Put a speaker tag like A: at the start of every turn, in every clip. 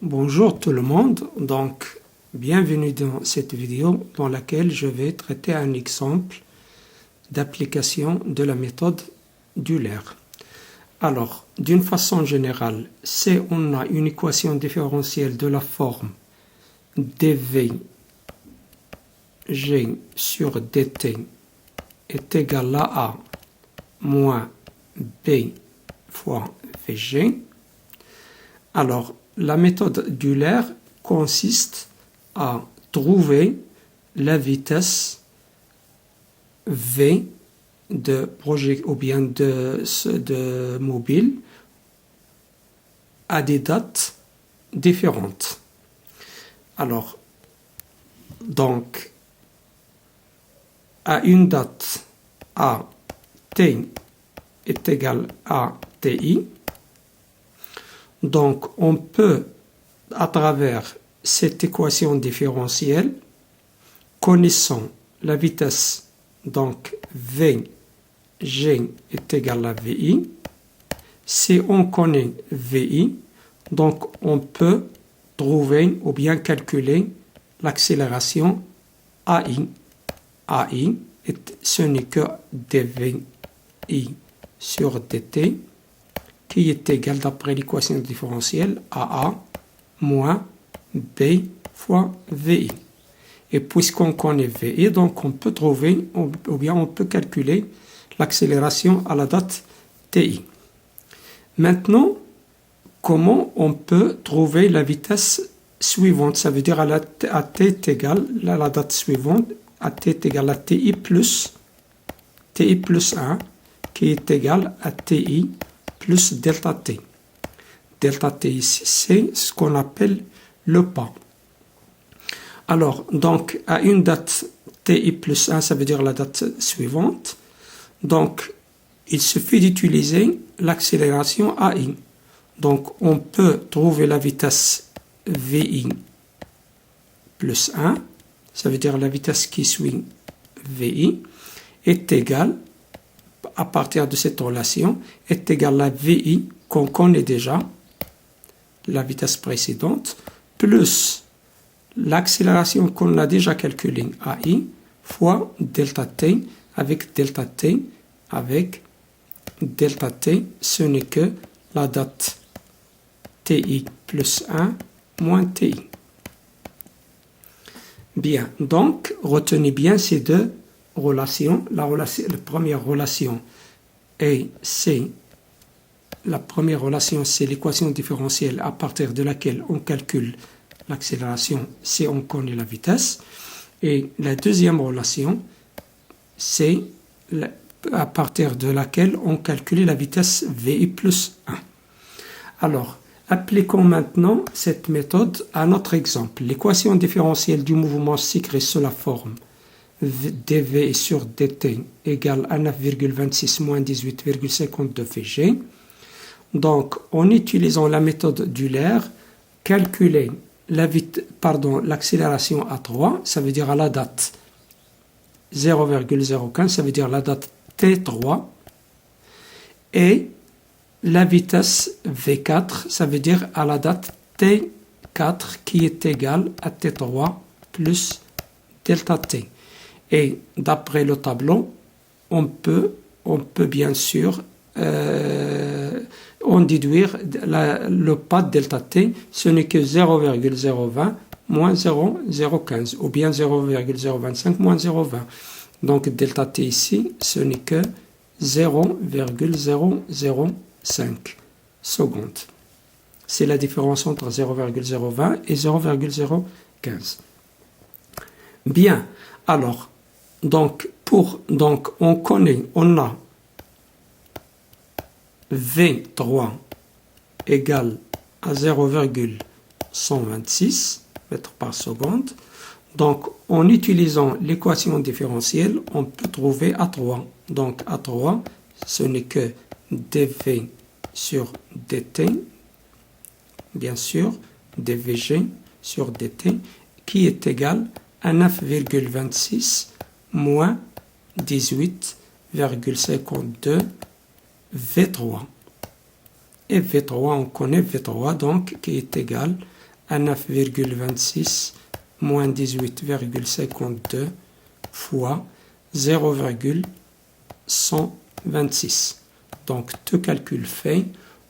A: Bonjour tout le monde, donc bienvenue dans cette vidéo dans laquelle je vais traiter un exemple d'application de la méthode d'Euler. Alors, d'une façon générale, si on a une équation différentielle de la forme dv g sur dt est égal à a moins b fois vg, alors la méthode d'Euler consiste à trouver la vitesse v de projet ou bien de mobile à des dates différentes. Alors, donc, à une date a t est égal à ti, donc on peut, à travers cette équation différentielle, connaissant la vitesse, donc v g est égal à vi, si on connaît vi, donc on peut trouver ou bien calculer l'accélération ai. ai, ce n'est que dvi sur dt, qui est égal, d'après l'équation différentielle, à a moins b fois vi. Et puisqu'on connaît vi, donc on peut trouver, ou bien on peut calculer l'accélération à la date ti. Maintenant, comment on peut trouver la vitesse suivante? Ça veut dire à t est égal, à la date suivante, à t est égal à ti plus 1, qui est égal à ti plus delta t. Delta t ici, c'est ce qu'on appelle le pas. Alors, donc, à une date ti plus 1, ça veut dire la date suivante. Donc, il suffit d'utiliser l'accélération ai. Donc, on peut trouver la vitesse vi plus 1, ça veut dire la vitesse qui suit vi, est égale, à partir de cette relation, est égale à vi qu'on connaît déjà, la vitesse précédente, plus l'accélération qu'on a déjà calculée, ai, fois delta t, avec delta t, ce n'est que la date ti plus 1 moins ti. Bien, donc, retenez bien ces deux relations. La première relation c'est l'équation différentielle à partir de laquelle on calcule l'accélération si on connaît la vitesse. Et la deuxième relation, c'est à partir de laquelle on calcule la vitesse vi plus 1. Alors, appliquons maintenant cette méthode à notre exemple. L'équation différentielle du mouvement s'écrit sous la forme dv sur dt égale à 9,26 moins 18,52 Vg. Donc, en utilisant la méthode d'Euler, calculer l'accélération à 3, ça veut dire à la date 0,015, ça veut dire la date t3, et la vitesse v4, ça veut dire à la date t4 qui est égale à t3 plus delta t. Et d'après le tableau, on peut bien sûr en déduire le pas de delta t, ce n'est que 0,020 moins 0,015 ou bien 0,025 moins 0,20. Donc delta t ici, ce n'est que 0,005 secondes. C'est la différence entre 0,020 et 0,015. Bien, alors, donc on a V3 égale à 0,126 mètres par seconde. Donc, en utilisant l'équation différentielle, on peut trouver A3. Donc, A3, ce n'est que dv sur dt, bien sûr, dvg sur dt, qui est égal à 9,26 moins 18,52 V3. Et V3, on connaît V3, donc, qui est égal à 9,26 moins 18,52 fois 0,126. Donc, tout calcul fait,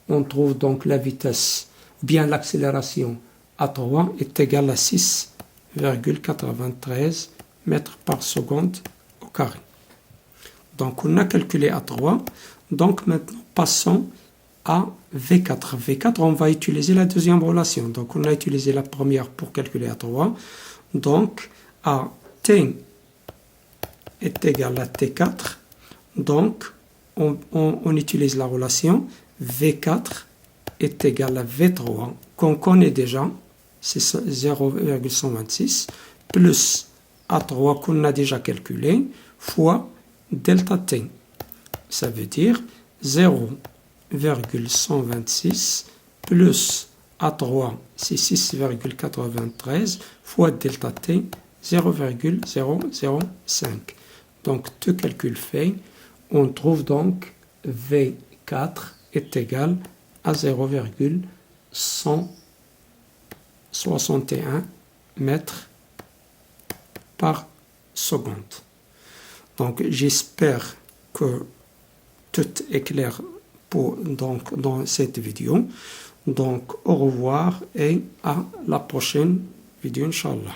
A: on trouve donc la vitesse, bien l'accélération A3 est égale à 6,93 mètres par seconde au carré. Donc, on a calculé A3. Donc, maintenant, passons à V4. V4, on va utiliser la deuxième relation. Donc, on a utilisé la première pour calculer A3. Donc, à T est égal à T4. Donc, on utilise la relation V4 est égal à V3 qu'on connaît déjà, c'est 0,126, plus A3 qu'on a déjà calculé, fois delta T. Ça veut dire 0,126 plus A3, c'est 6,93 fois delta T, 0,005. Donc, tout calcul fait, on trouve donc V4 est égal à 0,161 mètres par seconde. Donc, j'espère que tout est clair dans cette vidéo. Donc, au revoir et à la prochaine vidéo, Inch'Allah.